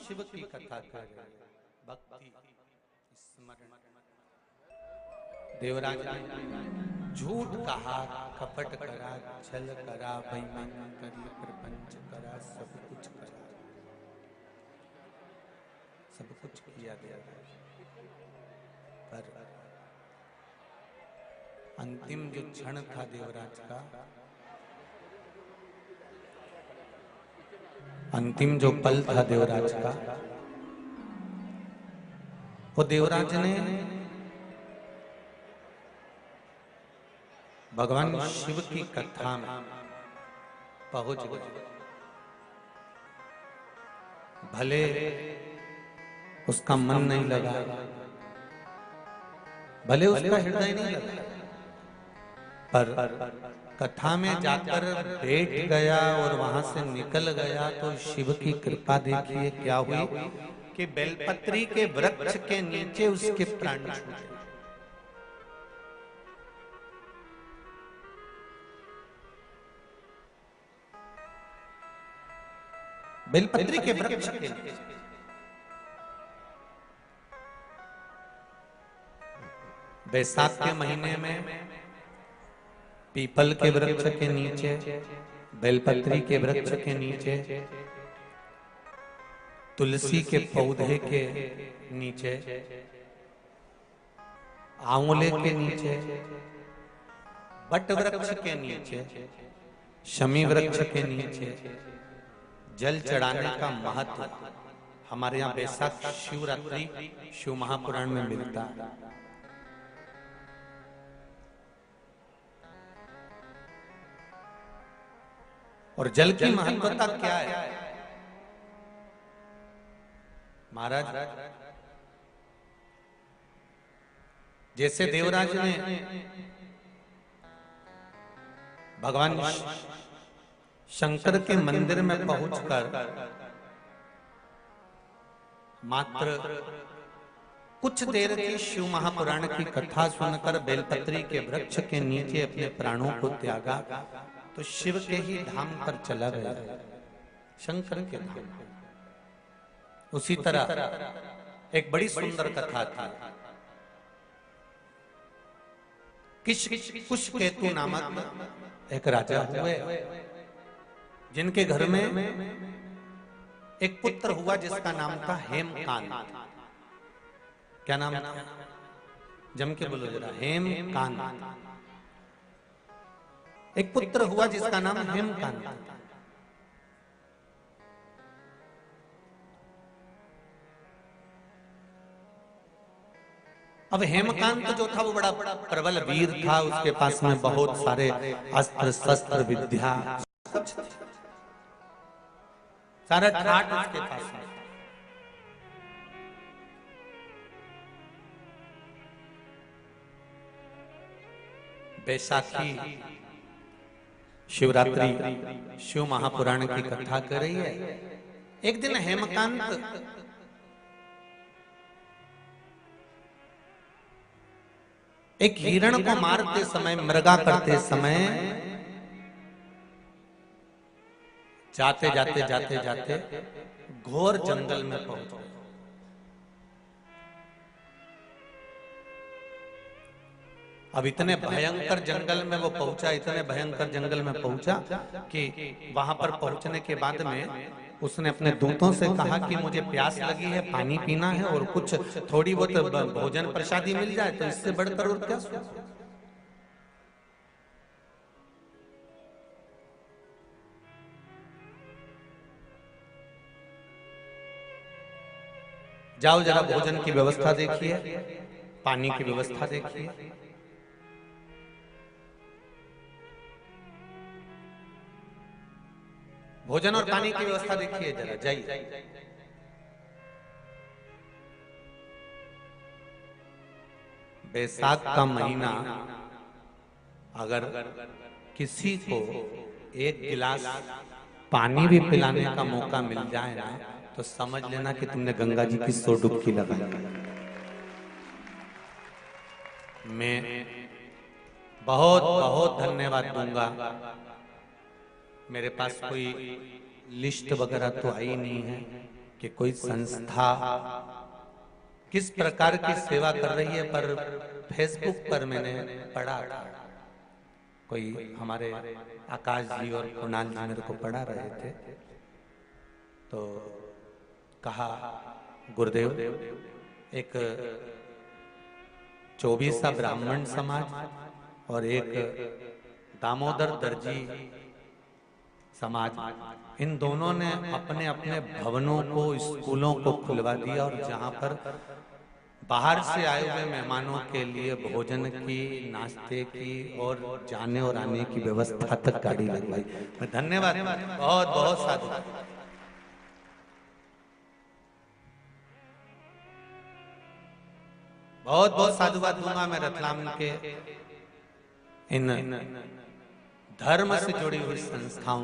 शिव की कथा कर भक्ति स्मरण। देवराज ने झूठ कहा, कपट करा, छल करा, बेईमानी करी, प्रपंच करा, सब कुछ करा, सब कुछ किया देवराज। पर अंतिम जो क्षण था देवराज का, अंतिम जो पल था देवराज का, वो देवराज ने भगवान शिव की कथा में पहुंच गए। भले उसका मन नहीं लगा, भले उसका हृदय नहीं लगा, पर कथा में जाकर बैठ गया और वहां से निकल गया तो शिव की कृपा देखिए क्या हुई कि बेलपत्री के वृक्ष के नीचे उसके प्राण छूटे। बेलपत्री के वृक्ष के नीचे, बैसाख के महीने में पीपल के वृक्ष के नीचे, बेलपत्री के वृक्ष के नीचे, तुलसी के पौधे के नीचे, आंवले के नीचे, बट वृक्ष के नीचे, शमी वृक्ष के नीचे जल चढ़ाने का महत्व हमारे यहाँ बैसाख शिवरात्रि शिव महापुराण में मिलता है। और जल की महत्वता क्या है महाराज? जैसे देवराज ने भगवान शंकर के मंदिर में पहुंचकर मात्र कुछ देर की शिव महापुराण की कथा सुनकर बेलपत्री के वृक्ष के नीचे अपने प्राणों को त्यागा तो शिव के ही धाम पर चला गया, शंकर के धाम। उसी तरह एक बड़ी सुंदर कथा थी। कुश केतु नामक एक राजा हुए, जिनके घर में एक पुत्र हुआ जिसका नाम था हेमकांत। क्या नाम था? जम के बोलो जरा, हेमकांत। एक पुत्र हुआ जिसका नाम हेमकांत। अब हेमकांत जो था वो बड़ा प्रबल वीर था, उसके पास में बहुत सारे अस्त्र शस्त्र विद्या सारा ठाट उसके पास में। बैसाखी शिवरात्रि शिव महापुराण की कथा कर रही है। एक दिन हेमकांत एक हिरण को मारते समय, मृगा करते समय जाते जाते जाते जाते घोर जंगल में पहुंच गए। अब इतने भयंकर जंगल में वो पहुंचा, इतने भयंकर जंगल में पहुंचा कि वहां पर पहुंचने के बाद में उसने अपने दूतों से कहा कि मुझे प्यास लगी है, पानी पीना है और कुछ थोड़ी बहुत भोजन प्रसादी मिल जाए तो इससे बढ़कर और क्या। जाओ जरा भोजन की व्यवस्था देखिए, पानी की व्यवस्था देखिए। भोजन और पानी की व्यवस्था देखिए जरा, जाइए। बैसाख का महीना अगर किसी को एक गिलास पानी भी पिलाने का मौका मिल जाए ना तो समझ लेना कि तुमने गंगा जी की 100 डुबकी लगा ली। मैं बहुत बहुत धन्यवाद दूंगा। मेरे पास कोई लिस्ट वगैरह तो आई नहीं है, कि कोई संस्था किस प्रकार की सेवा कर रही है, पर फेसबुक पर मैंने पढ़ा था, कोई हमारे आकाश जी और कुणाल जी मेरे को पढ़ा रहे थे, तो कहा गुरुदेव एक 24सा ब्राह्मण समाज और एक दामोदर दर्जी समाज, इन दोनों ने अपने अपने भवनों को, स्कूलों को खुलवा दिया और जहां पर बाहर से आए हुए मेहमानों के लिए भोजन की, नाश्ते की और जाने और आने की व्यवस्था तक गाड़ी लगवाई। मैं धन्यवाद, बहुत बहुत साधु, बहुत बहुत साधुवाद दूंगा मैं रतलाम के इन धर्म से जुड़ी हुई संस्थाओं,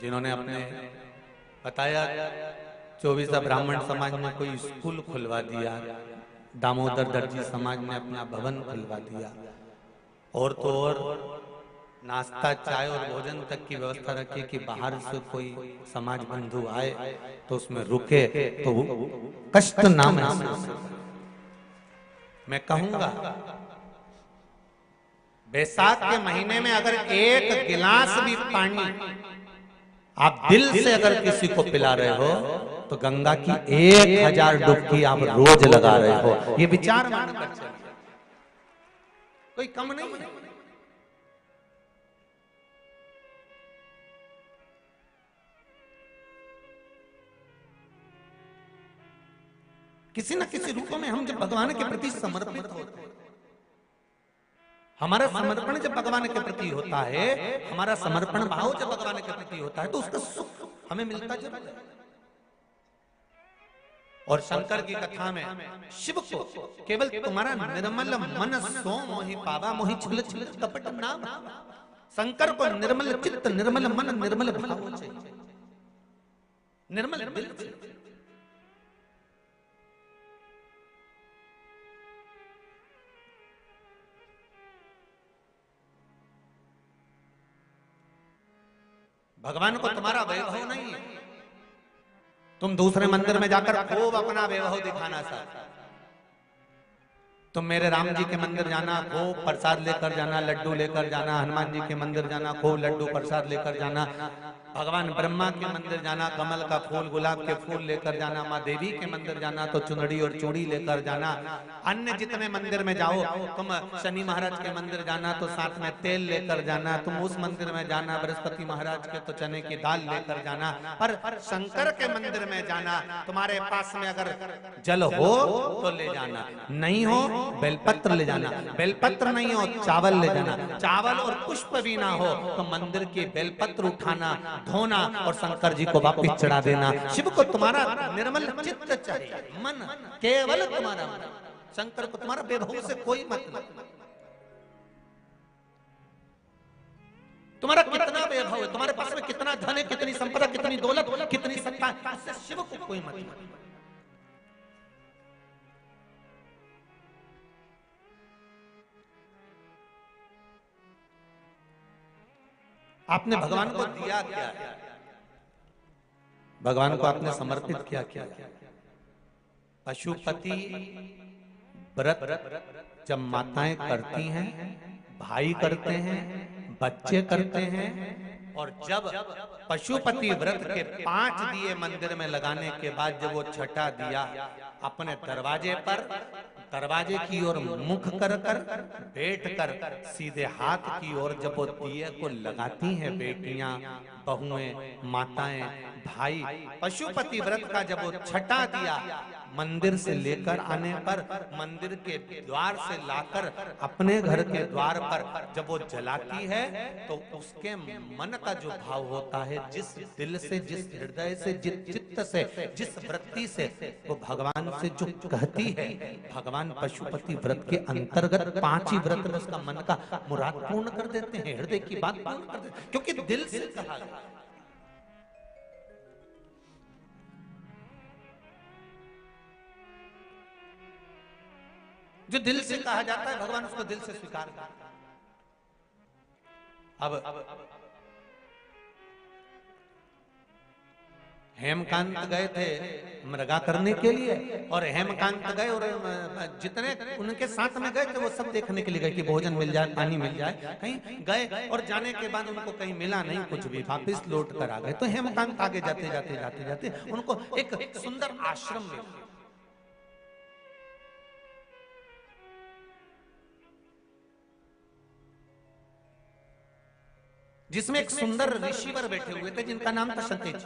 जिन्होंने अपने बताया 24सा ब्राह्मण समाज ने कोई स्कूल खुलवा दिया, दामोदर दर्जी समाज ने अपना भवन खुलवा दिया, और तो और नाश्ता, चाय और भोजन तक की व्यवस्था रखी कि बाहर से कोई समाज बंधु आए तो उसमें रुके तो कष्ट ना महसूस। मैं कहूंगा बैसाख के महीने में अगर एक गिलास भी पानी आप दिल से अगर किसी को पिला रहे हो तो गंगा की 1000 डुबकी आप रोज लगा रहे हो। ये विचार मानकर चलिए, कोई कम नहीं है। किसी न किसी रूप में हम जब भगवान के प्रति समर्पित होते हैं, हमारा समर्पण जब भगवान के प्रति होता है, हमारा समर्पण भाव जब भगवान के प्रति होता है, तो उसका सुख हमें मिलता जरूर है। और शंकर की कथा में शिव को केवल तुम्हारा निर्मल मन सो मोहि पावा, मोहि छल छल कपट नाम। शंकर को निर्मल चित्त, निर्मल मन, निर्मल भाव चाहिए, निर्मल दिल चाहिए। भगवान को तुम्हारा वैभव नहीं है, तुम दूसरे मंदिर में जाकर खूब अपना वैभव दिखाना चाहते। तुम मेरे राम जी के मंदिर जाना, खूब प्रसाद लेकर जाना, लड्डू लेकर जाना, हनुमान जी के मंदिर जाना, खूब लड्डू प्रसाद लेकर जाना, भगवान ब्रह्मा के मंदिर जाना, कमल का फूल, गुलाब के फूल लेकर जाना, माँ देवी के मंदिर जाना तो चुनरी और चूड़ी लेकर जाना। अन्य जितने मंदिर में जाओ, तुम शनि महाराज के मंदिर जाना तो साथ में तेल लेकर जाना, तुम उस मंदिर में जाना बृहस्पति महाराज के तो चने की दाल लेकर जाना। पर शंकर के मंदिर में जाना, तुम्हारे पास में अगर जल हो तो ले जाना, नहीं हो बेलपत्र ले जाना, बेलपत्र नहीं हो चावल ले जाना, चावल और पुष्प भी ना हो तो मंदिर की बेलपत्र उठाना, धोना और शंकर जी को वापिस चढ़ा देना। शिव को तुम्हारा निर्मल चित्त चाहिए, मन, केवल तुम्हारा मन। शंकर को तुम्हारा वैभव से कोई मतलब, तुम्हारा कितना वैभव है, तुम्हारे पास में कितना धन है, कितनी संपदा, कितनी दौलत, कितनी सत्ता है, उससे शिव को कोई मतलब नहीं। आपने भगवान को दिया क्या है, भगवान को आपने समर्पित किया क्या? पशुपति व्रत जब माताएं करती हैं, भाई करते हैं, बच्चे करते हैं, और जब पशुपति व्रत के 5 दिए मंदिर में लगाने के बाद जब वो छठा दिया अपने दरवाजे पर, दरवाजे की ओर मुख कर कर बैठ कर सीधे हाथ की ओर जब वो दिए को लगाती हैं बेटियां, बहुएं, माताएं, भाई, पशुपति व्रत का जब वो छठा दिया मंदिर से लेकर आने पर, मंदिर के द्वार से लाकर अपने घर के द्वार पर जब वो जलाती है तो उसके मन का जो भाव होता है, जिस दिल से, जिस हृदय से, जिस चित्त से, जिस वृत्ति से वो भगवान से जो कहती है, भगवान पशुपति व्रत के अंतर्गत 5 ही व्रत में उसका मन का मुराद पूर्ण कर देते हैं, हृदय की बात पूर्ण कर देते हैं, क्योंकि दिल से कहा गया। जो दिल से कहा जाता है भगवान उसको दिल से स्वीकार करता है। अब हेमकांत गए थे मृगा करने के लिए, और हेमकांत गए और जितने उनके साथ में गए थे वो सब देखने के लिए गए कि भोजन मिल जाए, पानी मिल जाए। कहीं गए और जाने के बाद उनको कहीं मिला नहीं कुछ भी, वापिस लौट कर आ गए। तो हेमकांत आगे जाते जाते जाते जाते उनको एक सुंदर आश्रम मिला, जिसमें एक सुंदर ऋषिवर बैठे हुए थे जिनका नाम था सतेज।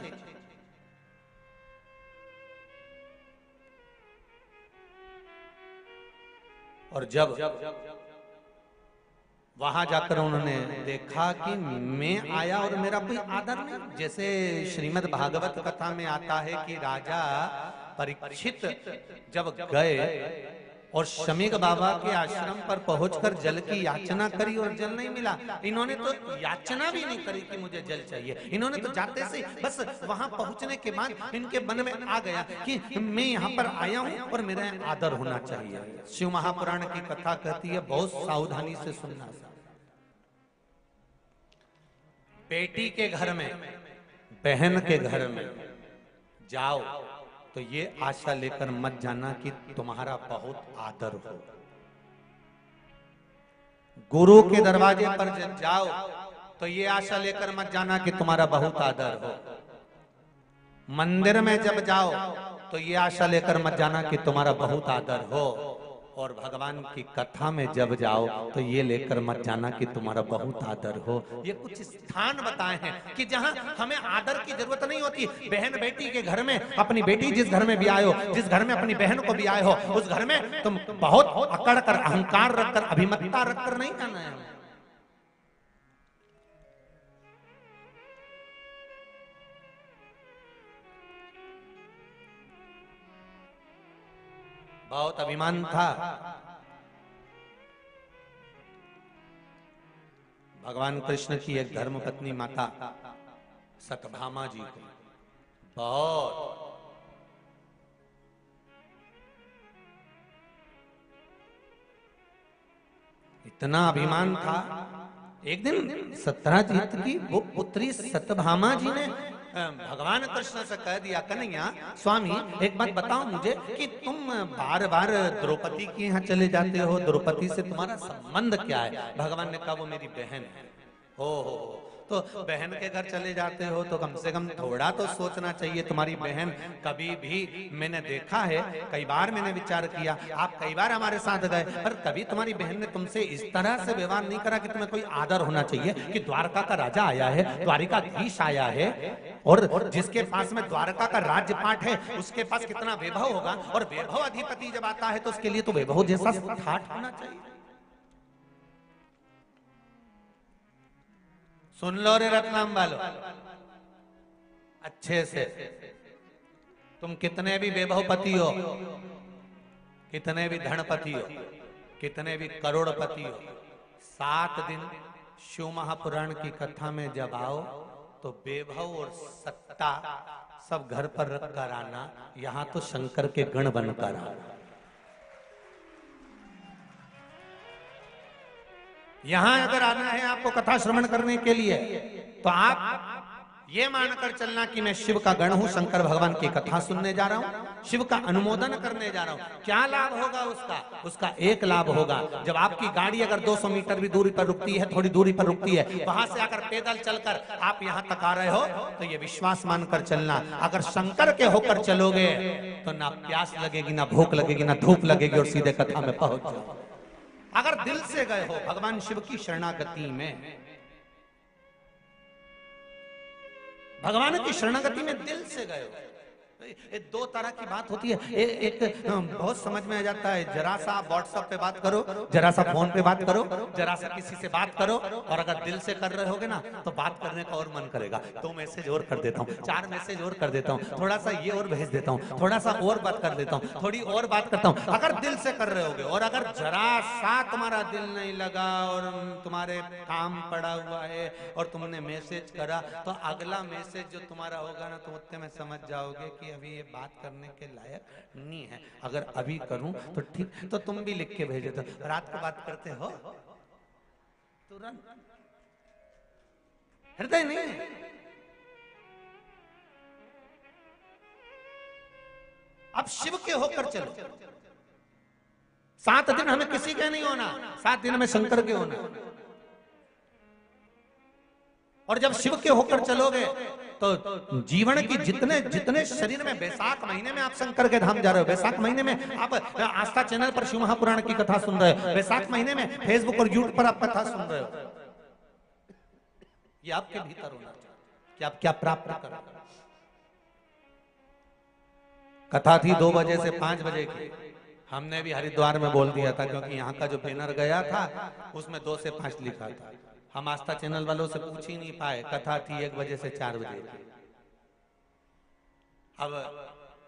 और जब वहां जाकर उन्होंने देखा कि मैं आया और मेरा कोई आदर नहीं, जैसे श्रीमद् भागवत कथा में आता है कि राजा परीक्षित जब गए और शमीक बाबा के आश्रम पर पहुंचकर जल की याचना करी और जल नहीं मिला। इन्होंने तो याचना भी नहीं करी कि मुझे जल चाहिए, इन्होंने तो जाते से बस वहां पहुंचने के बाद इनके मन में आ गया कि मैं यहाँ पर आया हूं और मेरा आदर होना चाहिए। शिव महापुराण की कथा कहती है, बहुत सावधानी से सुनना। बेटी के घर में, बहन के घर में जाओ तो ये आशा लेकर मत जाना कि तुम्हारा बहुत आदर हो। गुरु के दरवाजे पर जब जाओ तो ये आशा लेकर मत जाना कि तुम्हारा बहुत आदर हो। मंदिर में जब जाओ तो ये आशा लेकर मत जाना कि तुम्हारा बहुत आदर हो। और भगवान की कथा में जब जाओ तो ये लेकर मत जाना कि तुम्हारा बहुत आदर हो। ये कुछ स्थान बताए हैं कि जहां हमें आदर की जरूरत नहीं होती। बहन बेटी के घर में, अपनी बेटी जिस घर में भी आए हो, जिस घर में अपनी बहन को भी आए हो, उस घर में तुम बहुत अकड़ कर, अहंकार रखकर, अभिमतता रखकर नहीं जाना है। बहुत अभिमान था भगवान कृष्ण की एक धर्मपत्नी माता सत्यभामा जी को, बहुत इतना अभिमान था। एक दिन सत्यजीत की वो पुत्री सत्यभामा जी ने भगवान कृष्ण से कह दिया, कन्हैया स्वामी एक बात बताओ मुझे कि तुम बार बार द्रौपदी के यहाँ चले जाते हो, द्रौपदी से तुम्हारा संबंध क्या है? भगवान ने कहा वो मेरी बहन है। हो तो बहन के घर चले जाते हो तो कम से कम थोड़ा तो सोचना चाहिए। तुम्हारी बहन कभी भी, मैंने देखा है, कई बार मैंने विचार किया, आप कई बार हमारे साथ गए, पर कभी तुम्हारी बहन ने तुमसे इस तरह से व्यवहार नहीं करा कि तुम्हें कोई आदर होना चाहिए कि द्वारका का राजा आया है, द्वारिकाधीश आया है, और जिसके पास में द्वारका का राज्यपाठ है उसके पास कितना वैभव होगा, और वैभव अधिपति जब आता है तो उसके लिए तो वैभव जैसा ठाठ होना चाहिए। सुन लो रे रत्नाम वालो अच्छे से, तुम कितने भी वैभवपति हो, कितने भी धनपति हो, कितने भी करोड़पति हो, 7 दिन शिव महापुराण की कथा में जब आओ तो वैभव और सत्ता सब घर पर रख कर आना, यहां तो शंकर के गण बनकर आना। यहां अगर आना है आपको कथा श्रवण करने के लिए तो आप ये मानकर चलना कि मैं शिव का गण हूं, शंकर भगवान की कथा सुनने जा रहा हूं, शिव का अनुमोदन करने जा रहा हूं। क्या लाभ होगा उसका? उसका एक लाभ होगा, जब आपकी गाड़ी अगर 200 मीटर भी दूरी पर रुकती है, थोड़ी दूरी पर रुकती है, वहां से अगर पैदल चलकर आप यहां तक आ रहे हो तो ये विश्वास मानकर चलना, अगर शंकर के होकर चलोगे तो ना प्यास लगेगी, ना भूख लगेगी, ना धूप लगेगी, और सीधे कथा में पहुंच जाओ। अगर दिल से गए हो भगवान शिव की शरणागति में, भगवान की शरणागति में दिल से गए हो। ये 2 तरह की बात होती है। एक बहुत समझ में आ जाता है, जरा सा व्हाट्सएप पे बात करो, जरा सा फोन पे बात करो, जरा सा किसी से बात करो, और अगर दिल से कर रहे होगे ना तो बात करने का और मन करेगा। 2 मैसेज और कर देता हूँ, 4 मैसेज और कर देता हूँ, थोड़ा सा ये और भेज देता हूँ, थोड़ा सा और बात कर देता हूँ, थोड़ी और बात करता हूँ, अगर दिल से कर रहे होगे। और अगर जरा सा तुम्हारा दिल नहीं लगा और तुम्हारे काम पड़ा हुआ है और तुमने मैसेज करा, तो अगला मैसेज जो तुम्हारा होगा ना तो उतने में समझ जाओगे कि अभी ये बात करने के लायक नहीं है। अगर अभी करूं तो ठीक, तो तुम भी लिख के भेजे दो, रात को बात करते हो तुरंत, हृदय नहीं है। अब शिव के होकर चलो। 7 दिन हमें किसी के नहीं होना, 7 दिन हमें शंकर के होना। और जब शिव के होकर चलोगे तो जीवन की जितने जितने शरीर में, बैसाख महीने में आप शंकर के धाम जा रहे हो, बैसाख महीने में आप आस्था चैनल पर शिव महापुराण की कथा सुन रहे हो, बैसाख महीने में फेसबुक और यूट्यूब पर आप कथा सुन रहे हो। ये आपके भीतर होना चाहिए कि आप क्या प्राप्त कर रहे हो। कथा थी 2 बजे से 5 बजे की। हमने भी हरिद्वार में बोल दिया था, क्योंकि यहाँ का जो बैनर गया था उसमें 2 से 5 लिखा था। हम आस्था चैनल वालों से पूछ ही नहीं पाए। कथा थी 1 बजे से 4 बजे। अब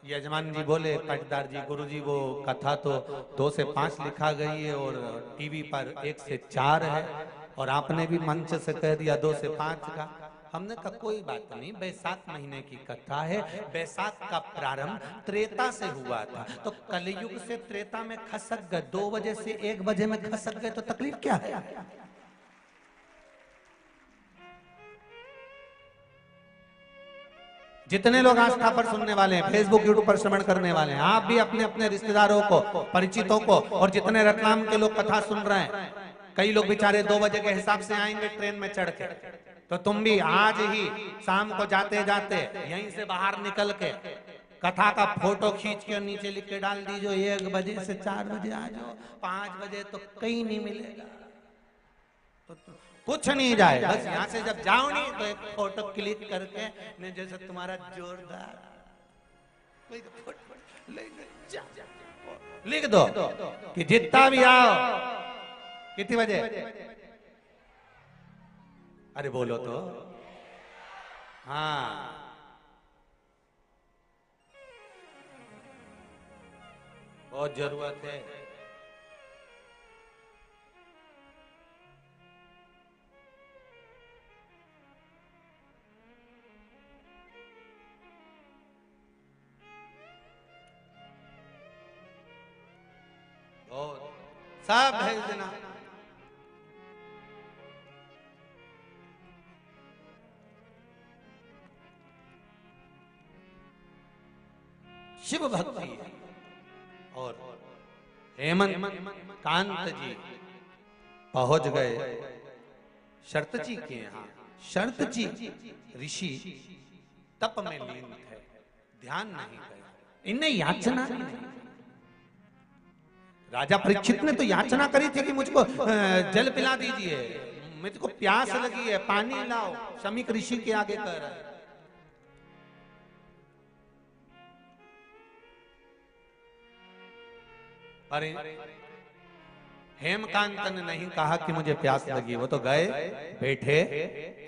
यजमान जी बोले, पाटीदार जी, गुरु जी, वो कथा तो 2 से 5 लिखा गई है और टीवी पर 1 से 4 है, और आपने भी मंच से कह दिया 2 से 5 का। हमने कहा कोई बात नहीं, बैसाख महीने की कथा है। बैसाख का प्रारंभ त्रेता से हुआ था, तो कलयुग से त्रेता में खसक गए। 2 बजे से 1 बजे में खसक गए तो तकलीफ क्या है? जितने लोग आस्था पर सुनने वाले हैं, फेसबुक यूट्यूब पर श्रवण करने वाले हैं, आप भी अपने अपने रिश्तेदारों को, परिचितों को, और जितने रतलाम के लोग कथा सुन रहे हैं, कई लोग बेचारे 2 बजे के हिसाब से आएंगे ट्रेन में चढ़ के, तो तुम भी आज ही शाम को जाते जाते यहीं से बाहर निकल के कथा का फोटो खींच के नीचे लिख के डाल दीजिए 1 बजे से 4 बजे आ जाओ, 5 बजे तो कहीं नहीं मिलेगा, तो कुछ नहीं जाए। बस यहाँ से जब जाओ नहीं तो एक फोटो क्लिक करके, ने जैसे तुम्हारा जोरदार लिख दो कि जितना भी आओ। कितने बजे? अरे बोलो तो। हाँ, बहुत जरूरत है। सब भेज देना। शिव भक्ति। और हेमंत कांत जी पहुंच गए शरत जी के यहाँ। शरत जी ऋषि तप में लीन थे, ध्यान नहीं गया। इन्हें याचना नहीं। राजा परीक्षित ने तो याचना करी थी कि मुझको जल पिला दीजिए, मुझको प्यास लगी है, पानी लाओ। शमीक ऋषि के आगे कह रहा है। अरे हेमकांत ने नहीं कहा कि मुझे प्यास लगी। वो तो गए, बैठे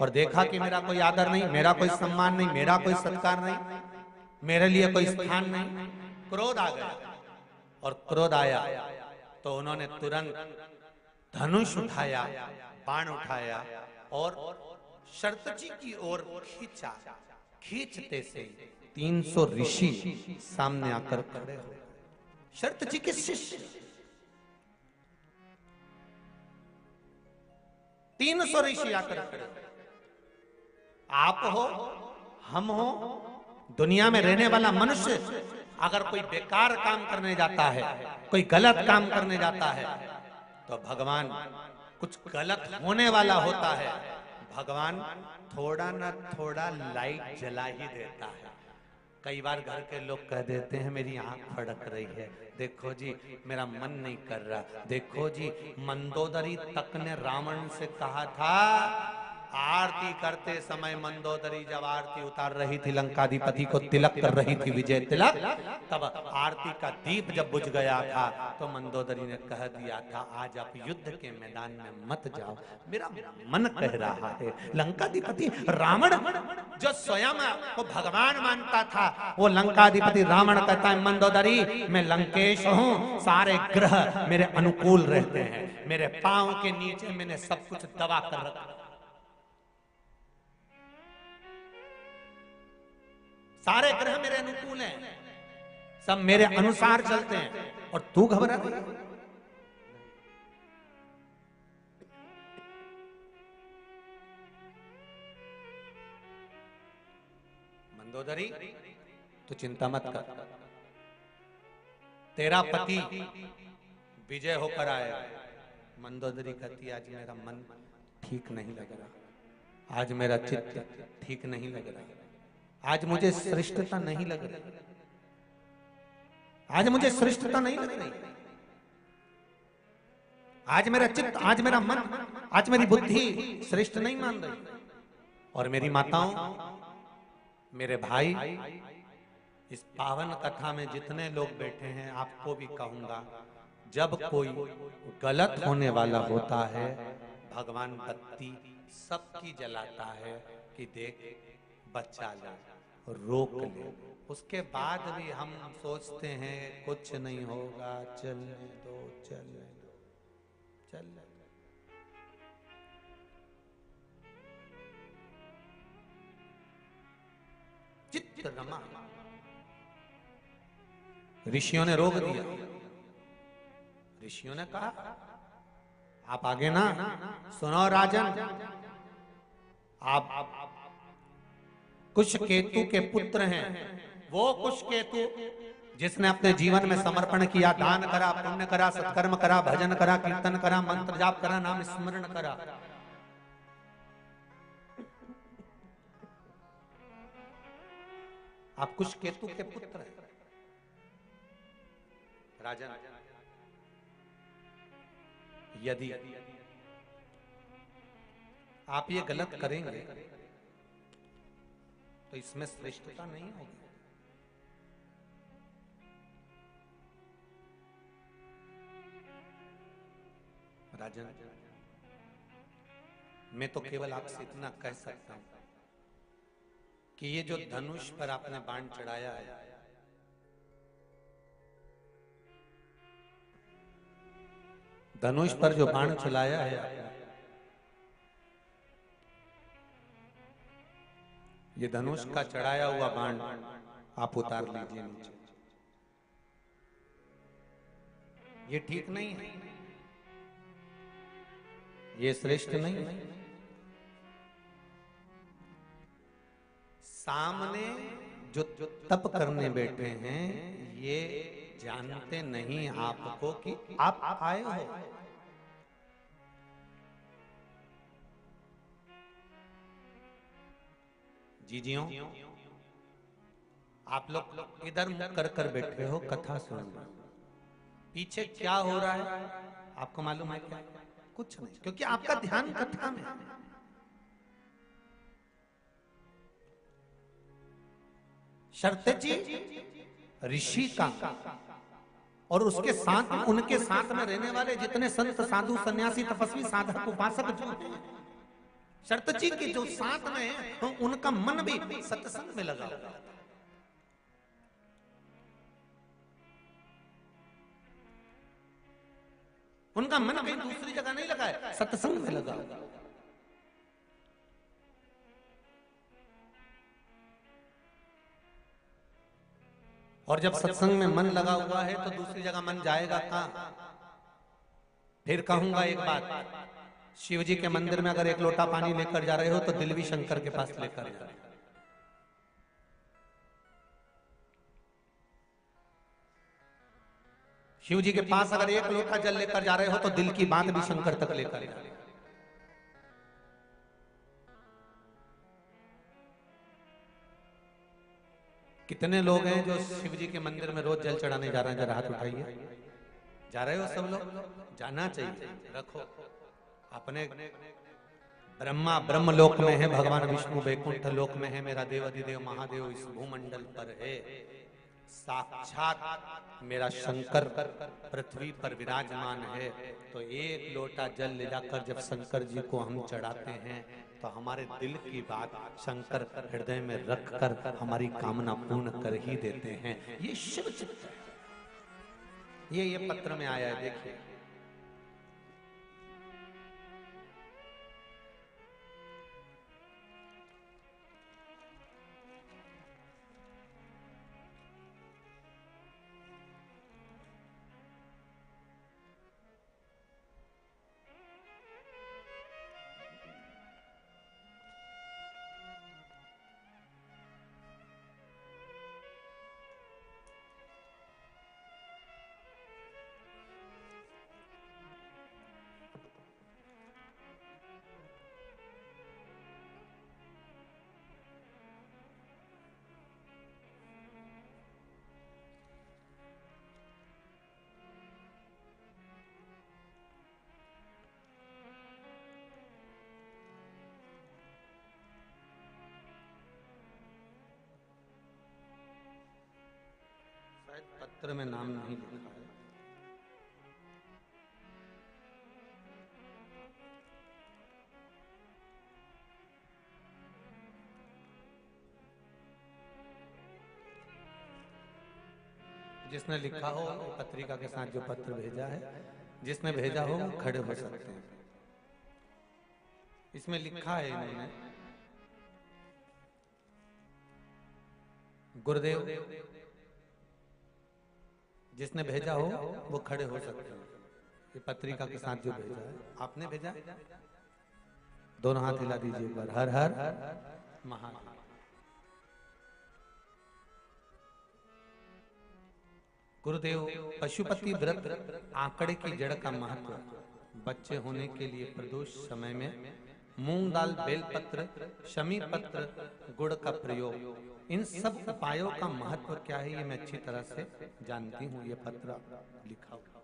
और देखा कि मेरा कोई आदर नहीं, मेरा कोई सम्मान नहीं, मेरा कोई सत्कार नहीं, मेरे लिए कोई स्थान नहीं। क्रोध आ गया, और क्रोध आया तो उन्होंने तुरंत धनुष उठाया, बाण उठाया और शरत जी की ओर खींचा। खींचते से 300 ऋषि सामने आकर खड़े हो। शरत जी के शिष्य 300 ऋषि आकर खड़े। आप हो, हम हो, दुनिया में रहने वाला मनुष्य अगर कोई बेकार काम करने जाता है, कोई गलत काम करने जाता है, तो भगवान कुछ गलत होने वाला होता है, भगवान थोड़ा ना थोड़ा लाइट जला ही देता है। कई बार घर के लोग कह देते हैं मेरी आंख फड़क रही है, देखो जी मेरा मन नहीं कर रहा, देखो जी मंदोदरी तक ने रावण से कहा था, आरती करते समय मंदोदरी जब आरती उतार रही थी, लंकाधिपति को तिलक कर रही थी विजय तिलक, तब आरती का दीप जब बुझ गया था तो मंदोदरी ने कह दिया था आज आप युद्ध के मैदान में मत जाओ, मेरा मन कह रहा है। लंकाधिपति रावण जो स्वयं को भगवान मानता था, वो लंकाधिपति रावण कहता है मंदोदरी मैं लंकेश हूँ, सारे ग्रह मेरे अनुकूल रहते हैं, मेरे पांव के नीचे मैंने सब कुछ दबा कर रखा, सारे ग्रह मेरे अनुकूल हैं, सब मेरे अनुसार चलते हैं, और तू घबरा रही है। मंदोदरी तू चिंता मत कर, तेरा पति विजय होकर आएगा। मंदोदरी कहती आज मेरा मन ठीक नहीं लग रहा, आज मेरा चित्त ठीक नहीं लग रहा, आज मुझे श्रेष्ठता नहीं लग रही, आज मुझे श्रेष्ठता नहीं लग रही, आज मेरा चित्त, आज मेरा मन, आज मेरी बुद्धि श्रेष्ठ नहीं मान रही। और मेरी माताओं, मेरे भाई, इस पावन कथा में जितने लोग बैठे हैं, आपको भी कहूंगा, जब कोई गलत होने वाला होता है, भगवान बत्ती सबकी जलाता है कि देख बच्चा जा, रोक ले। उसके बाद भी हम सोचते हैं कुछ नहीं होगा, चलने दो, चलने दो, चलने दो। चित्त रमा, ऋषियों ने रोक दिया। ऋषियों ने कहा आप आगे ना सुनो राजन, आप कुशकेतु के पुत्र हैं। वो कुशकेतु जिसने अपने जीवन में समर्पण किया, दान करा, पुण्य करा, सत्कर्म करा, भजन करा, कीर्तन करा, मंत्र जाप करा, नाम स्मरण करा। आप कुशकेतु के पुत्र हैं राजन। यदि आप ये गलत करेंगे तो इसमें श्रेष्ठता नहीं होगी। राजन, मैं तो केवल आपसे इतना कह सकता हूं कि ये जो धनुष पर आपने बाण चढ़ाया है, धनुष पर जो बाण चलाया है आपने, ये धनुष का चढ़ाया हुआ बाण आप उतार लीजिए नीचे। ये ठीक नहीं है, ये श्रेष्ठ नहीं है। सामने जो तप करने बैठे हैं, ये जानते नहीं आपको कि आप आए हो। जीजियों, आप लोग इधर मुख कर बैठे हो, कथा सुन रहे हो, पीछे क्या हो रहा है आपको मालूम है क्या? कुछ नहीं, क्योंकि आपका ध्यान कथा में। शर्तजी ऋषि का और उसके साथ, उनके साथ में रहने वाले जितने संत साधु सन्यासी तपस्वी साधक उपासक जो हैं, शर्तजी के जो साथ में है, तो उनका मन भी सत्संग में लगा हुआ। उनका मन कहीं दूसरी जगह नहीं लगा है, सत्संग में लगा हुआ। और जब सत्संग में मन लगा हुआ है तो दूसरी जगह मन जाएगा कहां? फिर कहूंगा एक बात, शिव जी के मंदिर में अगर एक लोटा पानी लेकर जा रहे हो तो दिल भी शंकर के पास लेकर जा रहे हो। शिव जी के पास अगर एक लोटा जल लेकर जा रहे हो तो दिल की बात भी शंकर तक लेकर जा रहे हो। कितने लोग हैं जो शिव जी के मंदिर में रोज जल चढ़ाने जा रहे हैं? जरा हाथ उठाइए। जा रहे हो सब लोग? जाना चाहिए। रखो अपने, ब्रह्मा ब्रह्म लोक में है, भगवान विष्णु वैकुंठ लोक में है, मेरा देव अधिदेव महादेव इस भूमंडल पर है, साक्षात मेरा शंकर पृथ्वी पर विराजमान है। तो एक लोटा जल ले जाकर जब शंकर जी को हम चढ़ाते हैं तो हमारे दिल की बात शंकर हृदय में रखकर हमारी कामना पूर्ण कर ही देते हैं। ये शिव चित्त है। ये पत्र में आया है, देखिए। शायद पत्र में नाम नहीं लिखा है। जिसने लिखा हो पत्रिका के साथ जो पत्र भेजा है, जिसने भेजा हो खड़े हो सकते हैं। इसमें लिखा है इन्होंने, गुरुदेव, जिसने भेजा हो वो खड़े हो सकते हैं। ये पत्रिका के साथ जो भेजा है, आपने भेजा, दोनों हाथ हिला दीजिए एक बार। हर हर महादेव। गुरुदेव, पशुपति व्रत आंकड़े की जड़ का महत्व, बच्चे होने के लिए प्रदोष समय में मूंग दाल, बेलपत्र, शमी पत्र, गुड़ का प्रयोग, इन सब उपायों का महत्व क्या है ये मैं अच्छी तरह से जानती हूँ। ये पत्र लिखा हुआ।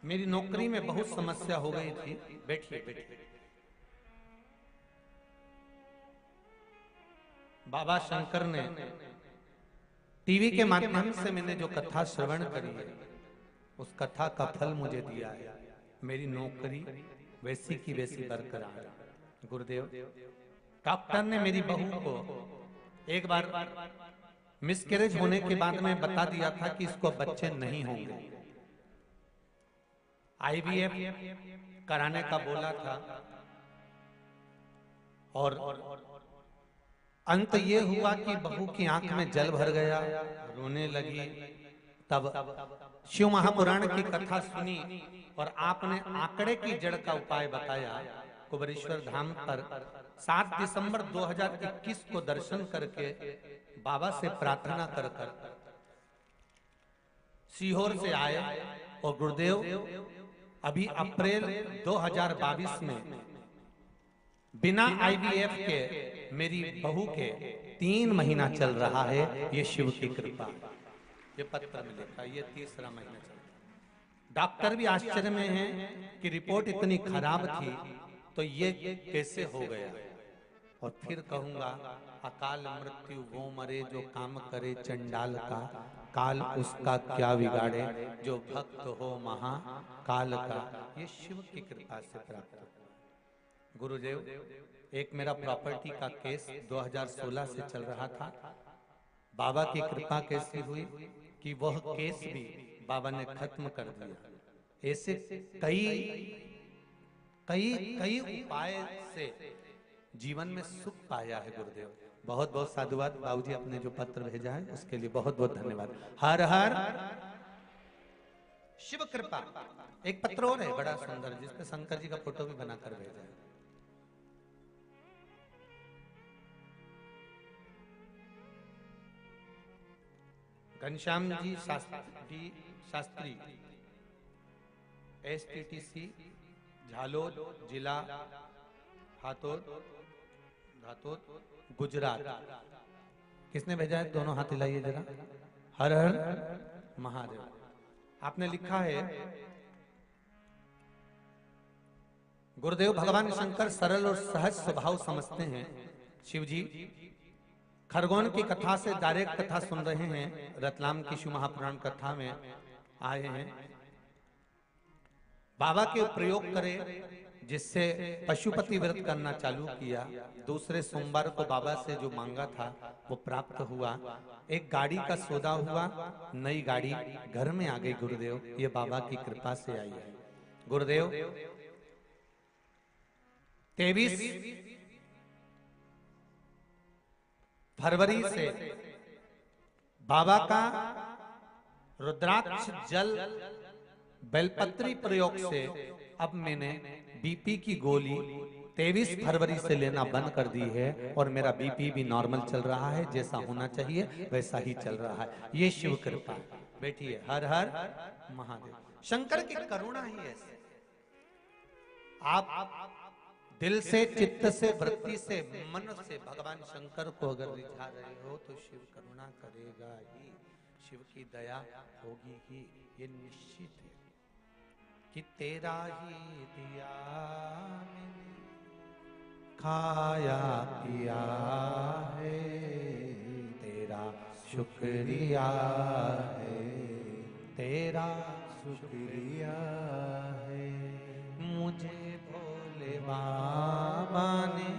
मेरी नौकरी में बहुत समस्या हो गई थी। बैठिए बैठिए। बाबा शंकर ने टीवी के माध्यम से मैंने जो कथा श्रवण करी है, उस कथा का फल मुझे दिया है। मेरी नौकरी वैसी की वैसी बरकरार। गुरुदेव, डॉक्टर ने मेरी बहू को एक बार मिसकैरेज होने के बाद में बता दिया था कि इसको बच्चे नहीं होंगे। आईवीएफ कराने का बोला था और अंत ये हुआ कि बहू की आंख में जल भर गया, रोने लगी। तब शिव महापुराण की कथा सुनी और आपने आंकड़े की जड़ का उपाय बताया। कुबेरेश्वर धाम पर 7 दिसंबर 2021 को दर्शन करके बाबा से प्रार्थना कर सीहोर से आए और गुरुदेव अभी अप्रैल 2022 में बिना आईवीएफ के मेरी बहू के 3 महीना चल रहा है। ये शिव की कृपा। ये पत्र में लिखा, ये 3रा महीना चल रहा है। डॉक्टर भी आश्चर्य में हैं कि रिपोर्ट इतनी खराब थी तो ये कैसे हो गया। और फिर कहूंगा, अकाल मृत्यु वो मरे जो काम करे चंडाल का, काल उसका क्या बिगाड़े जो भक्त हो महा काल का। ये शिव की कृपा से प्राप्त हुआ। गुरुदेव, एक मेरा प्रॉपर्टी का केस 2016 से चल रहा था। बाबा की कृपा कैसी हुई कि वह केस भी बाबा ने खत्म कर दिया। ऐसे कई कई कई उपाय से जीवन में सुख पाया है गुरुदेव। बहुत बहुत साधुवाद। बाबूजी अपने जो पत्र भेजा है उसके लिए बहुत बहुत धन्यवाद। हर हर शिव कृपा। एक पत्र और है बड़ा सुंदर, जिसपे शंकर जी का फोटो भी बनाकर भेजा है। घनश्याम जी शास्त्री, STTC झालोद जिला हाथोद गुजरात। किसने भेजा है? दोनों हाथ हिलाइए जरा। हर हर महादेव। आपने लिखा है, गुरुदेव भगवान शंकर सरल और सहज स्वभाव समझते हैं। शिव जी खरगोन की कथा से डायरेक्ट कथा सुन रहे हैं। रतलाम की शिव महापुराण कथा में आए हैं। बाबा के प्रयोग करे, जिससे पशुपति व्रत करना चालू किया। दूसरे सोमवार को बाबा से जो मांगा था वो प्राप्त हुआ। एक गाड़ी का सौदा हुआ, नई गाड़ी घर में आ गई। गुरुदेव, ये बाबा की कृपा से आई है। गुरुदेव 23 फरवरी से बाबा का रुद्राक्ष जल बेलपत्री प्रयोग से अब मैंने बीपी की गोली 23 फरवरी से लेना बंद कर दी है और मेरा बीपी भी नॉर्मल चल रहा है। जैसा होना चाहिए वैसा ही चल रहा है। ये शिव कृपा। बैठिए। हर हर महादेव। शंकर की करुणा ही ऐसी। आप दिल से, चित्त से, वृत्ति से, मन से भगवान शंकर को अगर रिझा रहे हो तो शिव करुणा करेगा ही, शिव की दया होगी ही। ये निश्चित है कि तेरा ही दिया मैंने खाया पिया है, तेरा शुक्रिया है, तेरा शुक्रिया है। मुझे भोले बाबा ने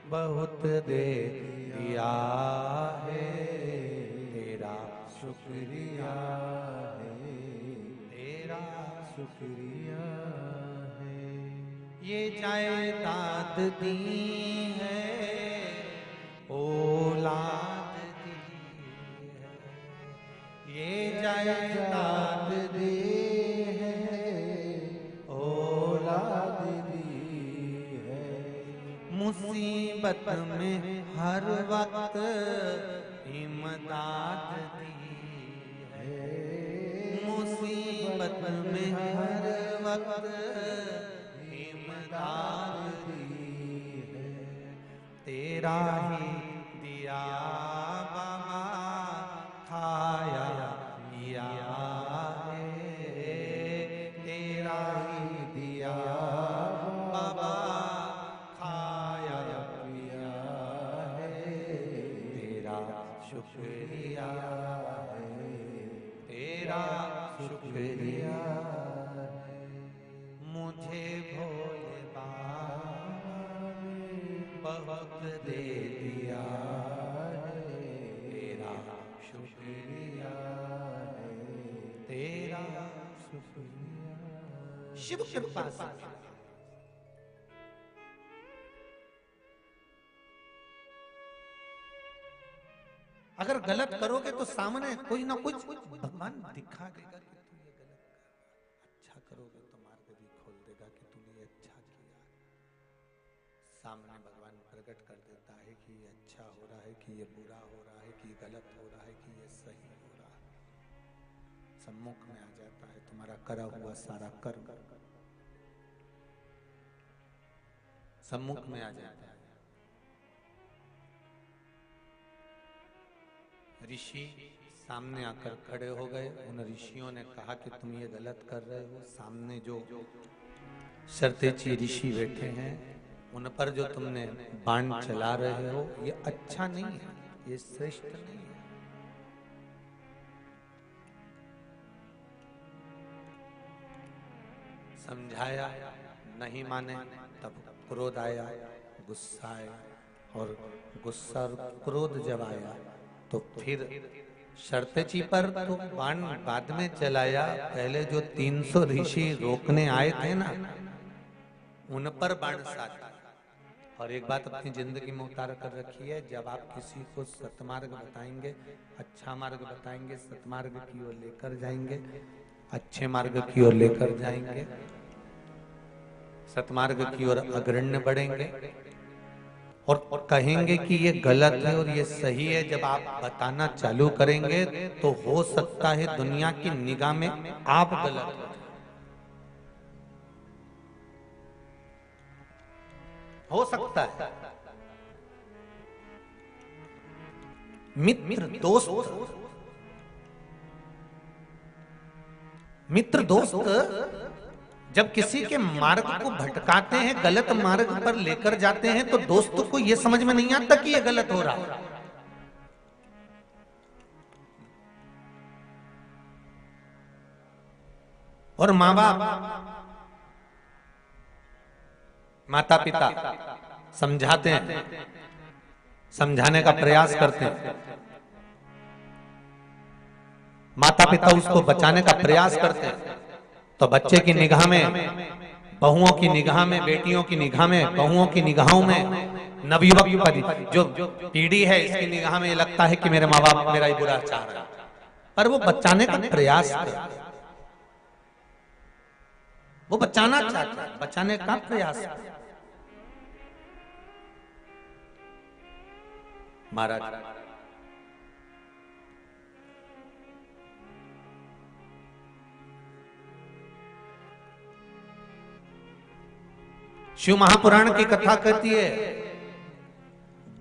बहुत दे दिया है, तेरा शुक्रिया है, तेरा शुक्रिया है। ये जायदाद दी है, औलाद दी है, ये जायदाद दी है, औलाद दी है। मुसीबत में हर वक्त इमदाद दी है, मुसीबत में हर वक्त इमदाद दी है। तेरा ही दिया बाबा खाया पिया है, तेरा ही दिया बाबा खाया पिया है, तेरा शुक्रिया है, तेरा शुक्रिया है। मुझे भोले बाबा ने बहुत दे दिया है, तेरा शुक्रिया है, तेरा शुक्रिया। शिव कृपा से अगर गलत करोगे तो सामने कोई ना कोई भगवान दिखा देगा कि तू ये गलत कर। अच्छा करोगे तो मार्ग भी खोल देगा कि तूने ये अच्छा किया। सामने भगवान प्रकट कर देता है कि ये अच्छा हो रहा है, कि ये बुरा हो रहा है, कि गलत हो रहा है, कि ये सही हो रहा है। सम्मुख में आ जाता है तुम्हारा करा हुआ सारा कर्म, सम्मुख में आ जाता है। ऋषि सामने आकर खड़े हो गए। उन ऋषियों ने कहा कि तुम ये गलत कर रहे हो। सामने जो शर्तेची ऋषि बैठे हैं उन पर जो तुमने बाण चला रहे हो ये अच्छा नहीं है, ये श्रेष्ठ नहीं है। समझाया, नहीं माने, तब क्रोध आया, गुस्सा आया, और गुस्सा और क्रोध जब आया तो फिर शर्तेची पर तो बाण बाद में चलाया। पहले जो 300 ऋषि रोकने आए थे ना, उन पर बाण साधा। और एक बात अपनी जिंदगी में उतार कर रखी है, जब आप किसी को सतमार्ग बताएंगे, अच्छा मार्ग बताएंगे, सतमार्ग की ओर लेकर जाएंगे, अच्छे मार्ग की ओर लेकर जाएंगे, सतमार्ग की ओर अग्रण्य बढ़ेंगे और कहेंगे कि ये गलत है और ये सही है, जब आप बताना चालू करेंगे तो हो सकता है दुनिया की निगाह में आप गलत हो सकता है। मित्र दोस्त जब किसी के मार्ग को भटकाते हैं, गलत मार्ग पर लेकर जाते हैं, तो दोस्तों को यह समझ में नहीं आता कि यह गलत हो रहा है। और माँ बाप, माता पिता समझाते हैं, समझाने का प्रयास करते हैं, माता पिता उसको बचाने का प्रयास करते हैं, तो बच्चे की निगाह में, बहुओं की निगाह में, बेटियों की निगाह में, बहुओं की निगाहों में, नवयुवक जो पीढ़ी है इसकी निगाह में लगता है कि मेरे माँ बाप मेरा ही बुरा चाह रहा है, पर वो बचाने का प्रयास करते, वो बचाना चाहता है, बचाने का प्रयास करते। महाराज शिव महापुराण की कथा कहती है,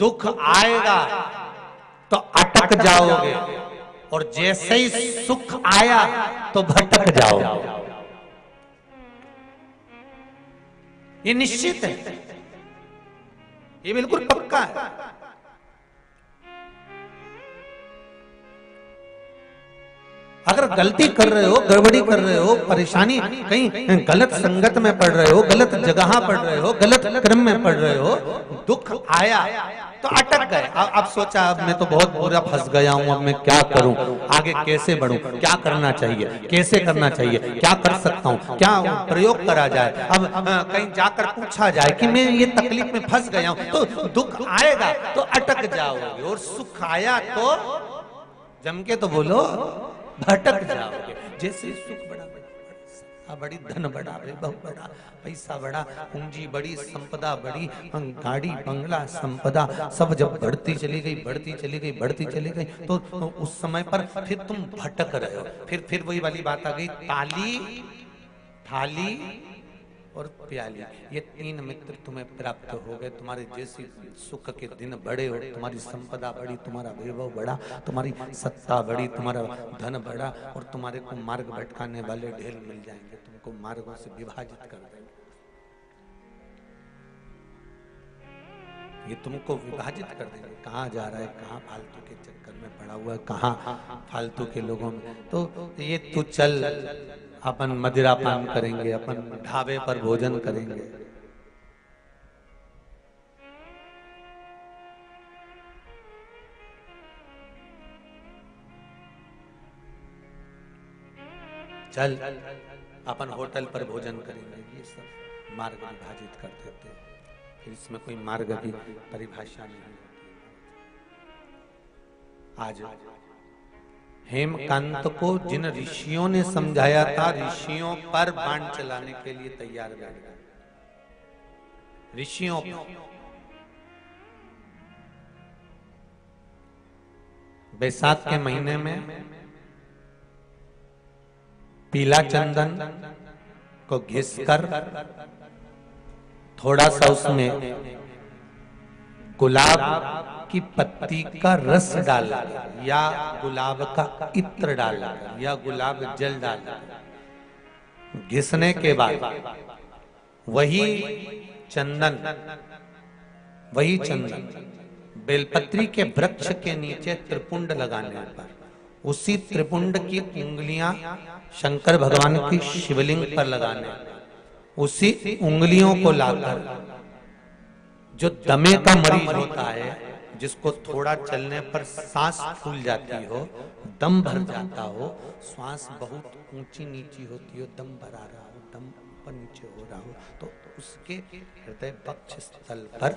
दुख आएगा तो अटक जाओगे और जैसे ही सुख आया तो भटक जाओगे। ये निश्चित है। ये बिल्कुल पक्का है। अगर गलती कर रहे हो, गड़बड़ी कर रहे हो, परेशानी कहीं गलत संगत में पड़ रहे हो, गलत जगह पड़ रहे हो, गलत क्रम में पड़ रहे हो, दुख आया तो अटक गए। अब सोचा अब मैं तो बहुत बुरा फंस गया हूं, अब मैं क्या करूं, आगे कैसे बढ़ूं, क्या करना चाहिए, कैसे करना चाहिए, क्या कर सकता हूं, क्या प्रयोग करा जाए। अब कहीं जाकर पूछा जाए कि मैं ये तकलीफ में फंस गया हूं, तो दुख आएगा तो अटक जाओगे, और सुख आया तो जम के तो बोलो भटक जाओगे। जैसे सुख बड़ा बड़ी, धन बड़ा, वैभव बड़ा, पैसा बड़ा, पूंजी बड़ी, संपदा बड़ी, गाड़ी बंगला संपदा सब जब बढ़ती चली गई, बढ़ती चली गई, बढ़ती चली गई, तो उस समय पर फिर तुम भटक रहे हो। फिर वही वाली बात आ गई, ताली, थाली और प्याली, ये तीन मित्र तुम्हें प्राप्त हो गए। तुम्हारे जैसे सुख के दिन बड़े हो, तुम्हारी संपदा बड़ी, तुम्हारा वैभव बड़ा, तुम्हारी सत्ता बड़ी, तुम्हारा धन बड़ा, और तुम्हारे को मार्ग भटकाने वाले ढेर मिल जाएंगे, तुमको मार्गों से विभाजित कर देंगे। ये तुमको विभाजित कर देंगे, कहाँ जा रहा है, कहाँ फालतू के चक्कर में पड़ा हुआ है, कहाँ फालतू के लोगों में। तो ये तू चल, अपन मदिरा पान करेंगे, अपन ढाबे पर भोजन करेंगे, चल अपन होटल पर भोजन करेंगे। ये सब मार्ग विभाजित कर देते हैं, फिर इसमें कोई मार्ग की परिभाषा नहीं होती। आज हेमकांत को जिन ऋषियों ने समझाया था, ऋषियों पर बाण चलाने के लिए तैयार बैठ गए। ऋषियों बैसाख के महीने में पीला चंदन को घिसकर थोड़ा सा उसमें गुलाब की पत्ती का रस डाला, या गुलाब का इत्र डाला, या गुलाब जल डाला, घिसने के बाद वही चंदन बेलपत्री के वृक्ष के नीचे त्रिपुंड लगाने पर, उसी त्रिपुंड की उंगलियां शंकर भगवान की शिवलिंग पर लगाने, उसी उंगलियों को लाकर जो दमे का मरीज होता है, जिसको थोड़ा चलने पर सांस फूल जाती हो, दम भर जाता हो, श्वास बहुत ऊंची नीची होती हो, दम भरा रहा हो, दम ऊपर नीचे हो रहा हो, तो उसके हृदय पक्ष स्थल पर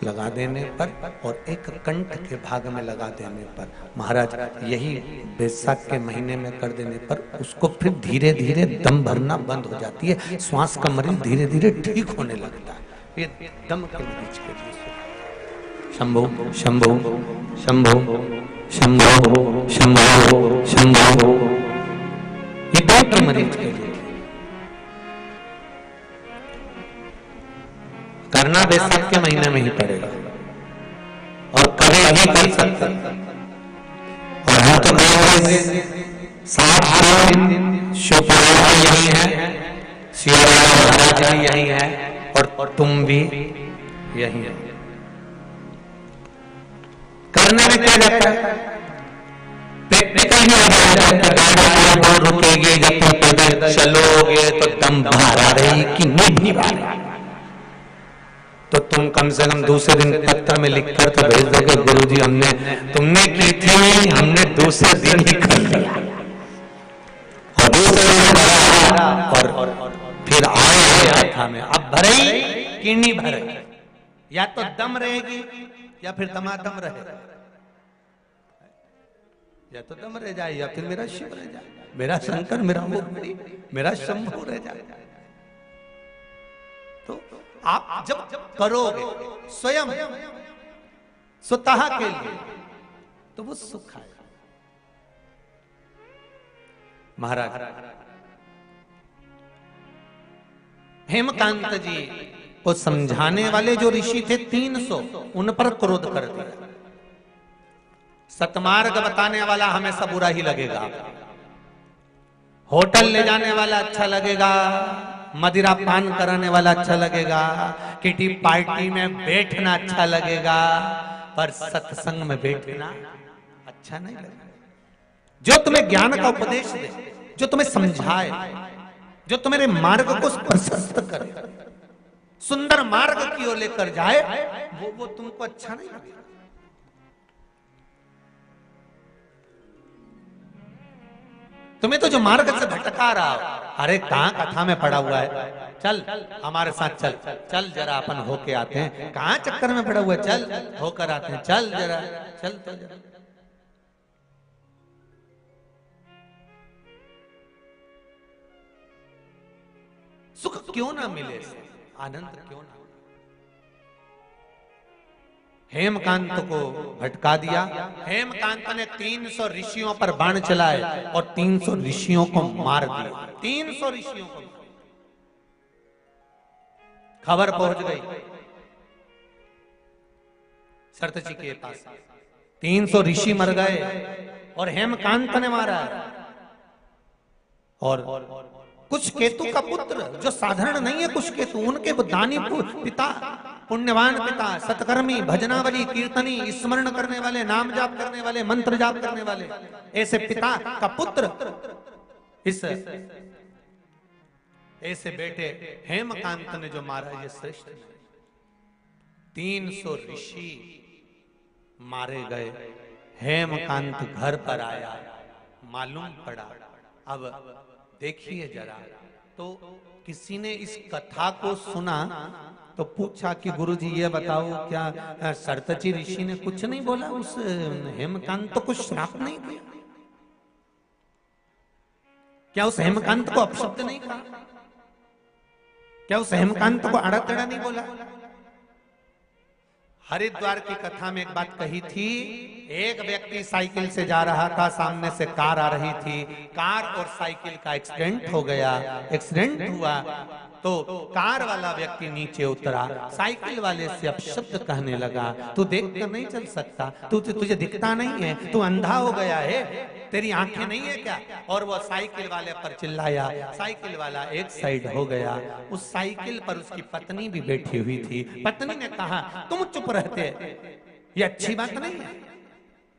लगा देने पर और एक कंठ के भाग में लगा देने पर, महाराज यही बैसाख के महीने में कर देने पर उसको फिर धीरे धीरे दम भरना बंद हो जाती है, श्वास का मरीज धीरे धीरे ठीक होने लगता है। ये दम के मरीज के लिए शंभो शंभो शंभो शंभो शंभो शंभो, ये दम के मरीज के लिए करना बैसाख के महीने में ही पड़ेगा, और कभी अभी कर सकते, और हम तो सात दिन शिवपुराण यही है, शिव महाराज भी यही है, और तुम भी यही है। करने में क्या जाता है, प्रैक्टिकल में रुकेगे, जब तुम पैदल चलोगे तो दम बाहर आ रही कि नहीं बाहर, तो तुम कम से कम दूसरे दिन पत्र में लिखकर तो भेज दोगे, गुरुजी हमने तुमने की थी, हमने दूसरे दिन ही कर लिया, और दूसरे दिन और फिर आए था में अब भरे कि नहीं भरे, या तो दम रहेगी या फिर दमादम रहेगा, या तो दम रह जाए या फिर मेरा शिव रह जाए, मेरा शंकर, मेरा मुरली, मेरा शंभू रह जाए। तो आप जब करोगे स्वयं स्वतः के लिए तो वो सुख आएगा। महाराज हेमकांत जी को समझाने वाले जो ऋषि थे 300, उन पर क्रोध कर दिया। सतमार्ग बताने वाला हमेशा बुरा ही लगेगा, होटल ले जाने वाला अच्छा लगेगा, मदिरा पान कराने वाला अच्छा लगेगा, किटी पार्टी में बैठना अच्छा लगेगा, पर सत्संग में बैठना अच्छा नहीं लगेगा। जो तुम्हें ज्ञान का उपदेश दे, जो तुम्हें समझाए, जो तुम्हारे मार्ग को प्रशस्त करे, सुंदर मार्ग की ओर लेकर जाए, वो तुमको अच्छा नहीं लगेगा। तुम्हें तो जो मार्ग से भटका रहा हो, अरे कहां कथा में पड़ा हुआ है, चल हमारे साथ चल, चल जरा अपन होके आते हैं, कहां चक्कर में पड़ा हुआ है, चल होकर आते हैं, चल जरा, चल तो जरा। सुख क्यों ना मिले, आनंद क्यों ना। हेमकांत को भटका दिया। हेमकांत ने 300 ऋषियों पर बाण चलाए और 300 ऋषियों को मार दिया। 300 ऋषियों को खबर पहुंच गई सरतजी के पास, 300 ऋषि मर गए और हेमकांत ने मारा। और कुछ केतु का पुत्र जो साधारण नहीं है, कुछ केतु, उनके वो दानी पिता, पुण्यवान पिता, सतकर्मी, भजनावली, कीर्तनी, स्मरण करने वाले, नाम जाप करने वाले, मंत्र जाप करने वाले, ऐसे पिता का पुत्र इस ऐसे बेटे हेमकांत ने जो मारा, ये श्रेष्ठ। 300 ऋषि मारे गए। हेमकांत घर पर आया, मालूम पड़ा। अब देखिए जरा, तो किसी ने इस कथा को सुना तो पूछा कि गुरुजी ये बताओ, क्या सरतची ऋषि ने कुछ नहीं बोला, उस हेमकांत तो कुछ श्राप नहीं दिया, क्या उस हेमकांत को अपशब्द नहीं कहा, क्या उस हेमकांत को आड़ा टेढ़ा नहीं बोला? हरिद्वार की कथा में एक बात कही थी, एक व्यक्ति साइकिल से जा रहा था, सामने से कार आ रही थी, कार और साइकिल का एक्सीडेंट हो गया। एक्सीडेंट हुआ तो कार वाला व्यक्ति नीचे उतरा, साइकिल वाले से अपशब्द कहने लगा, तू देख कर नहीं चल सकता, तुझे दिखता नहीं है, तू अंधा हो गया है, तेरी आंखें नहीं है क्या? और वो साइकिल वाले पर चिल्लाया, साइकिल वाला एक साइड हो गया। उस साइकिल पर उसकी पत्नी भी बैठी हुई थी। पत्नी ने कहा, तुम चुप रहते, ये अच्छी बात नहीं है,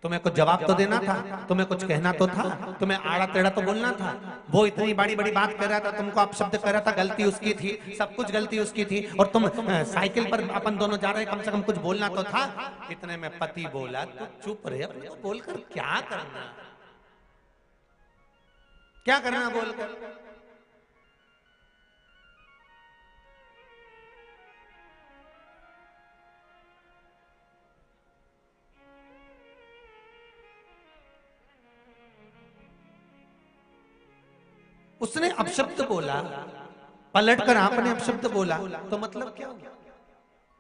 तुम्हें कुछ जवाब तो देना था, तुम्हें कुछ कहना तो था, तुम्हें आड़ा टेढ़ा तो बोलना था। वो इतनी बड़ी बड़ी बात कर रहा था, तुमको अपशब्द कर रहा था, गलती उसकी थी, सब कुछ गलती उसकी थी, और तुम साइकिल पर अपन दोनों जा रहे हैं, कम से कम कुछ बोलना तो था। इतने में पति बोला, तो चुप रहे, अपने को बोलकर क्या करना, क्या करना बोलकर। उसने अपशब्द बोला, पलटकर आपने अपशब्द बोला, तो मतलब क्या हुआ?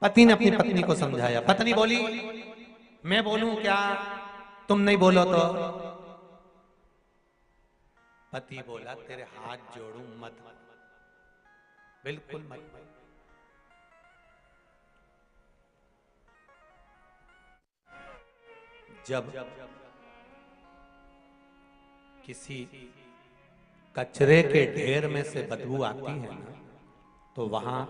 पति ने अपनी पत्नी को समझाया। पत्नी बोली, मैं बोलूं क्या, तुम नहीं बोलो तो? पति बोला, तेरे हाथ जोड़ूं, मत, बिल्कुल मत। जब किसी कचरे के ढेर में से बदबू आती है ना, तो वहां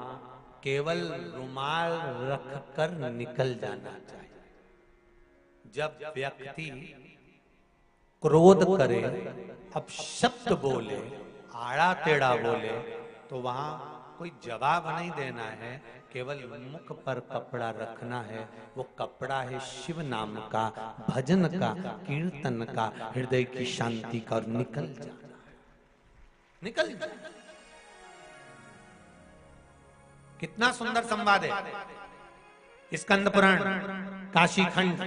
केवल रुमाल रखकर निकल जाना चाहिए। जब व्यक्ति क्रोध करे, अपशब्द बोले, आड़ा टेढ़ा बोले, तो वहां कोई जवाब नहीं देना है, केवल मुख पर कपड़ा रखना है। वो कपड़ा है शिव नाम का, भजन का, कीर्तन का, हृदय की शांति का, और निकल जाना, निकल जा। कितना सुंदर संवाद है। स्कंद पुराण, काशी खंड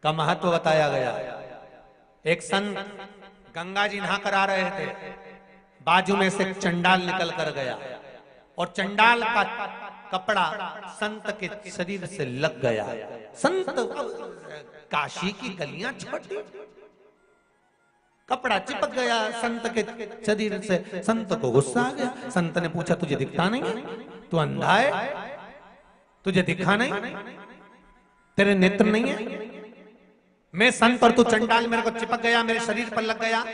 का महत्व बताया गया। एक संत गंगा जी नहा कर आ रहे थे, बाजू में से चंडाल निकल कर गया और चंडाल का कपड़ा संत के शरीर से लग गया। संत, काशी की गलियां छोटी, कपड़ा चिपक गया संत के शरीर से। संत को गुस्सा आ गया। संत ने पूछा, तुझे दिखता नहीं है, तू अंधा है, तुझे दिखा नहीं, तेरे नेत्र नहीं है? मैं संत और तू चंडाल, मेरे को चिपक गया, मेरे शरीर पर लग गया।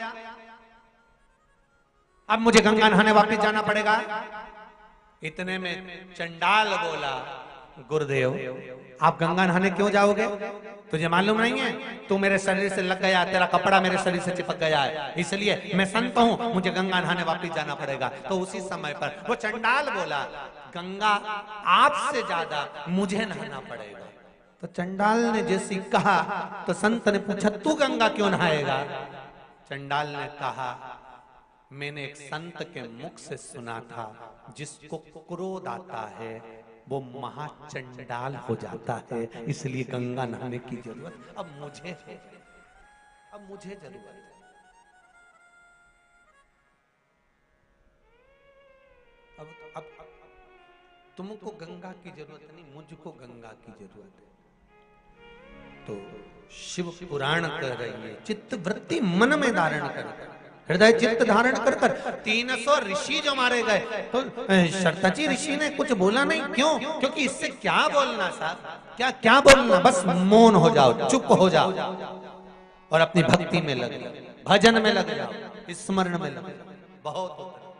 अब मुझे गंगा नहाने वापस जाना पड़ेगा। इतने में चंडाल बोला, गुरुदेव आप गंगा नहाने क्यों जाओगे? तुझे मालूम नहीं है तू मेरे शरीर से लग गया, तेरा कपड़ा मेरे शरीर से चिपक गया है, इसलिए मैं संत हूं, मुझे गंगा नहाने वापस जाना पड़ेगा। तो उसी समय पर वो चंडाल बोला, गंगा आपसे ज्यादा मुझे नहाना पड़ेगा। तो चंडाल ने जैसी कहा तो संत ने पूछा तू गंगा क्यों नहाएगा? चंडाल ने कहा मैंने एक संत के मुख से सुना था, जिसको क्रोध आता है वो महाचंडाल हो जाता है, इसलिए गंगा नहाने की जरूरत अब मुझे है, अब मुझे जरूरत है। अब तुमको गंगा की जरूरत नहीं, मुझको गंगा की जरूरत है। तो शिव पुराण कह रही है, चित्त वृत्ति मन में धारण कर, हृदय चित्त धारण कर कर 300 ऋषि जो मारे गए, तो शरतची ऋषि ने कुछ बोला नहीं, क्यों? क्योंकि इससे क्या बोलना साहब, क्या क्या बोलना, बस मौन हो जाओ, चुप हो जाओ और अपनी भक्ति में लग जाओ, भजन में लग जाओ, स्मरण में लग जाओ, बहुत होता है।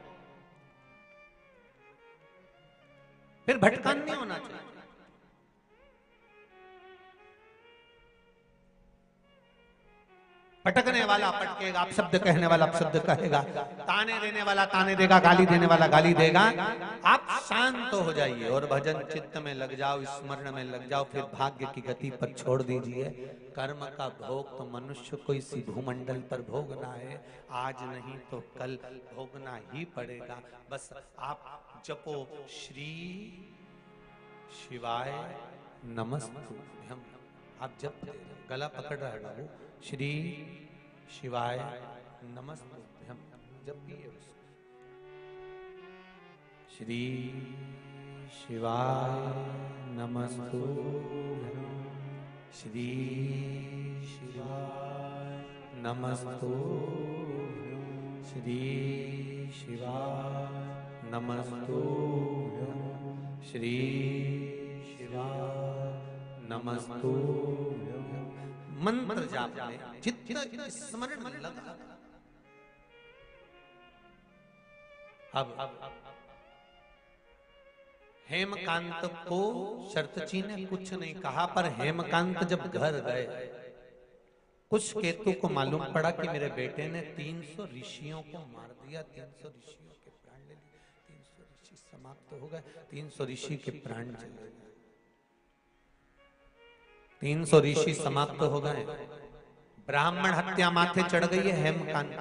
फिर भटकान नहीं होना चाहिए। पटकने वाला पटकेगा, आप शब्द कहने वाला आप शब्द कहेगा, ताने देने वाला ताने देगा, गाली देने वाला गाली देगा। आप शांत हो जाइए और भजन चित्त में लग जाओ, स्मरण में लग जाओ, फिर भाग्य की गति पर छोड़ दीजिए। कर्म का भोग तो मनुष्य को इसी भूमंडल पर भोगना है, आज नहीं तो कल भोगना ही पड़ेगा। बस आप जपो श्री शिवाय नमस्तुभ्यम, आप जप गला पकड़ रहा है बाबू, श्री शिवाय नमस्तुभ्यम, जब भी है उसको श्री शिवाय नमस्तुभ्यम, श्री शिवाय नमस्तुभ्यम, श्री शिवाय नमस्तुभ्यम, श्री शिवाय नमस्तुभ्यम। मंत्र जाप में चित्त स्मरण में लगा। अब हेमकांत को शरतची ने कुछ नहीं कहा, पर हेमकांत जब घर गए, कुछ केतु को मालूम पड़ा कि मेरे बेटे ने 300 ऋषियों को मार दिया, 300 ऋषियों के प्राण ले लिए, 300 ऋषि समाप्त हो गए, 300 ऋषि के प्राण चले गए, 300 ऋषि समाप्त हो गए। ब्राह्मण हत्या माथे चढ़ गई है हेमकांत।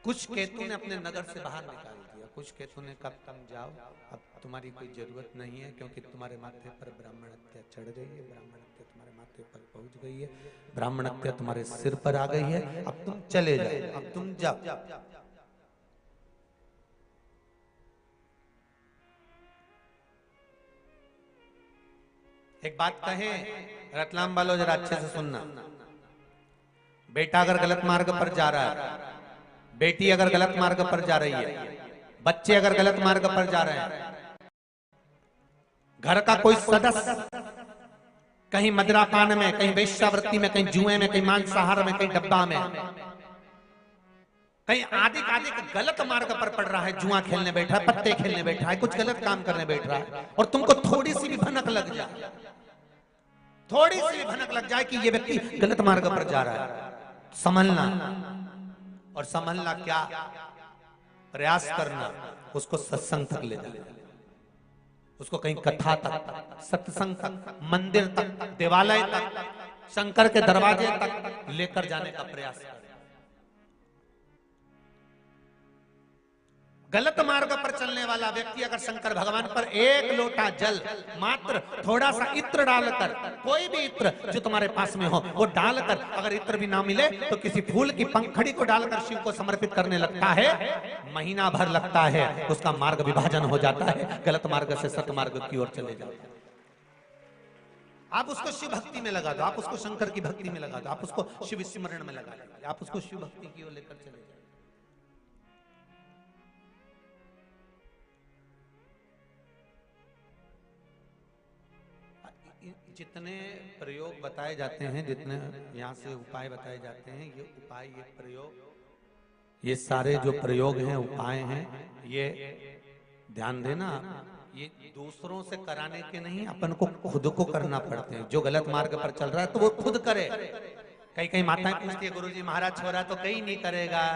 कुछ केतु ने अपने नगर से बाहर निकाल दिया, कुछ केतु ने कहा तुम जाओ, अब तुम्हारी कोई जरूरत नहीं है, क्योंकि तुम्हारे माथे पर ब्राह्मण हत्या चढ़ गई है, ब्राह्मण हत्या तुम्हारे माथे पर पहुंच गई है, ब्राह्मण हत्या तुम्हारे सिर पर आ गई है, अब तुम चले जाओ, अब तुम जाओ। एक बात कहे रतलाम वालों, जरा अच्छे से सुनना, बेटा अगर गलत मार्ग पर जा रहा है, बेटी अगर गलत मार्ग पर जा रही है, बच्चे अगर गलत मार्ग पर जा रहे हैं, घर का कोई सदस्य कहीं मदिरापान में, कहीं वेश्यावृत्ति में, कहीं जुए में, कहीं मांसाहार में, कहीं डब्बा में, कहीं आदि आदि गलत मार्ग पर पड़ रहा है, जुआ खेलने बैठा है, पत्ते खेलने बैठा है, कुछ गलत काम करने बैठ रहा है, और तुमको थोड़ी सी भी भनक लग जाए, थोड़ी सी भी भनक लग जाए कि ये व्यक्ति गलत मार्ग पर जा रहा है, संभलना। और संभलना क्या, प्रयास करना, उसको सत्संग तक ले जाना, उसको कहीं कथा तक, सत्संग तक, मंदिर तक, देवालय तक, शंकर के दरवाजे तक लेकर जाने का प्रयास करें। गलत मार्ग पर चलने वाला व्यक्ति अगर शंकर भगवान पर एक लोटा जल, मात्र थोड़ा सा इत्र डालकर, कोई भी इत्र जो तुम्हारे पास में हो वो डालकर, अगर इत्र भी ना मिले तो किसी फूल की पंखड़ी को डालकर शिव को समर्पित करने लगता है, महीना भर लगता है, उसका मार्ग विभाजन हो जाता है, गलत मार्ग से सत मार्ग की ओर चले जाओ। आप उसको शिव भक्ति में लगा दो, आप उसको शंकर की भक्ति में लगा दो, आप उसको शिव स्मरण में लगा दो, आप उसको शिव भक्ति की ओर लेकर चले जाओ। जितने प्रयोग बताए जाते हैं, जितने यहाँ से उपाय बताए जाते हैं, ये उपाय, ये प्रयोग, ये सारे जो प्रयोग हैं, उपाय हैं, ये ध्यान देना, ये दूसरों से कराने के नहीं, अपन को खुद को करना पड़ते हैं। जो गलत मार्ग पर चल रहा है तो वो खुद करे। कई कई माताएं पूछती है, गुरुजी महाराज छोरा तो कहीं नहीं करेगा,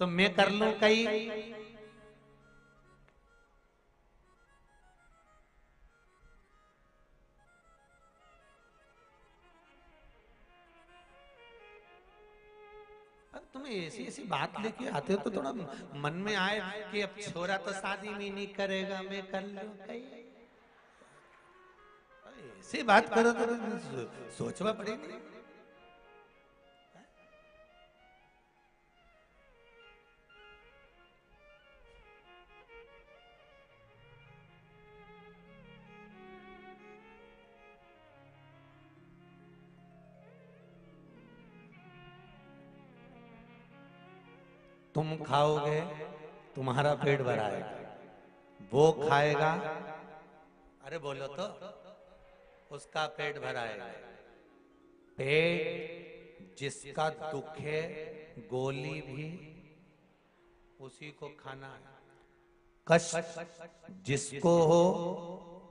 तो मैं कर लूं कहीं? तुम्हें ऐसी ऐसी बात लेके आते हो तो थोड़ा मन में आए कि अब छोरा तो शादी में नहीं करेगा, मैं कर लूं कहीं। ऐसी बात करो तो सोचना पड़ेगा। तुम खाओगे तुम्हारा पेट भराएगा, वो खाएगा, अरे बोलो तो, उसका पेट भराएगा। पेट जिसका दुख है, गोली भी उसी को खाना है। कष्ट जिसको हो,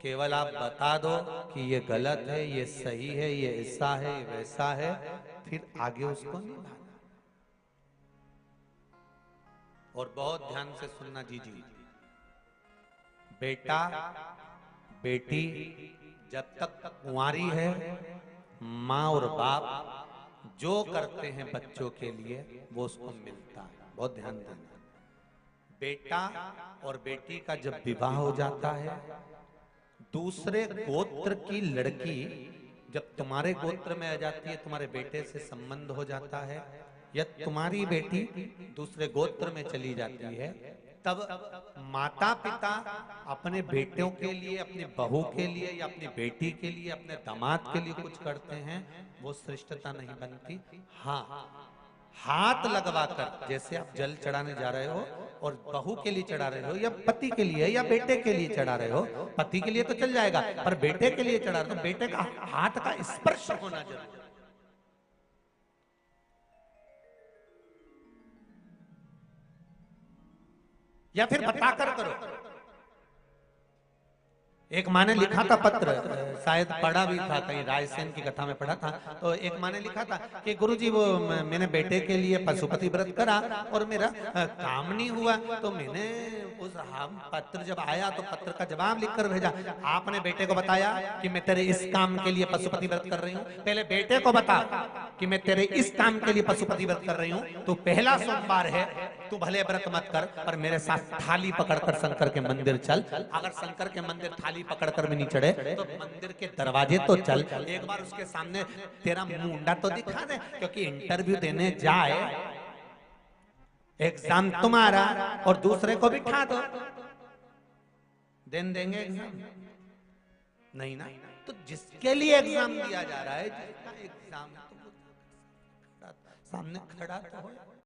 केवल आप बता दो कि ये गलत है, ये सही है, ये ऐसा है, ये वैसा है, फिर आगे उसको निभाना। और बहुत ध्यान से सुनना जी। बेटा बेटी जब तक कुंवारी है, माँ और बाप जो करते हैं बच्चों के लिए वो उसको मिलता है। बहुत ध्यान देना। बेटा और बेटी का जब विवाह हो जाता है, दूसरे गोत्र की लड़की जब तुम्हारे गोत्र में आ जाती है, तुम्हारे बेटे से संबंध हो जाता है, या तुम्हारी बेटी दूसरे गोत्र में चली जाती है, तब माता पिता अपने बेटों के लिए, अपनी बहू के लिए, या अपनी बेटी के लिए, अपने दामाद के लिए कुछ करते हैं, वो श्रेष्ठता नहीं बनती। हाँ, हाथ लगवा कर, जैसे आप जल चढ़ाने जा रहे हो और बहू के लिए चढ़ा रहे हो, या पति के लिए या बेटे के लिए चढ़ा रहे हो, पति के लिए तो चल जाएगा, पर बेटे के लिए चढ़ा रहे हो तो बेटे का हाथ का स्पर्श होना जरूरी है। या फिर बताकर करो। एक माँ ने लिखा था पत्र, शायद पढ़ा भी था, कहीं रायसेन की कथा में पढ़ा था, तो एक माँ ने लिखा था कि गुरुजी वो मैंने बेटे के लिए पशुपति व्रत करा और मेरा काम नहीं हुआ, तो मैंने उस पत्र जब आया तो पत्र का जवाब लिखकर भेजा। आपने बेटे को बताया कि मैं तेरे इस काम के लिए पशुपति व्रत कर रही हूँ? पहले बेटे को बता कि मैं तेरे इस काम के लिए पशुपति व्रत कर रही हूँ, तो पहला सोमवार है, तू भले व्रत मत कर, पर मेरे साथ थाली पकड़कर शंकर के मंदिर चल। अगर शंकर के मंदिर थाली पकड़कर भी नहीं चढ़े तो मंदिर के दरवाजे तो चल, एक बार उसके सामने तेरा मुंडा तो दिखा दे, क्योंकि इंटरव्यू देने जाए, एग्जाम तुम्हारा और दूसरे को बिठा दो, देंगे एग्जाम? नहीं ना। तो जिसके लिए एग्जाम दिया जा रहा है, जिसका एग्जाम तो सामने खड़ा तो हो।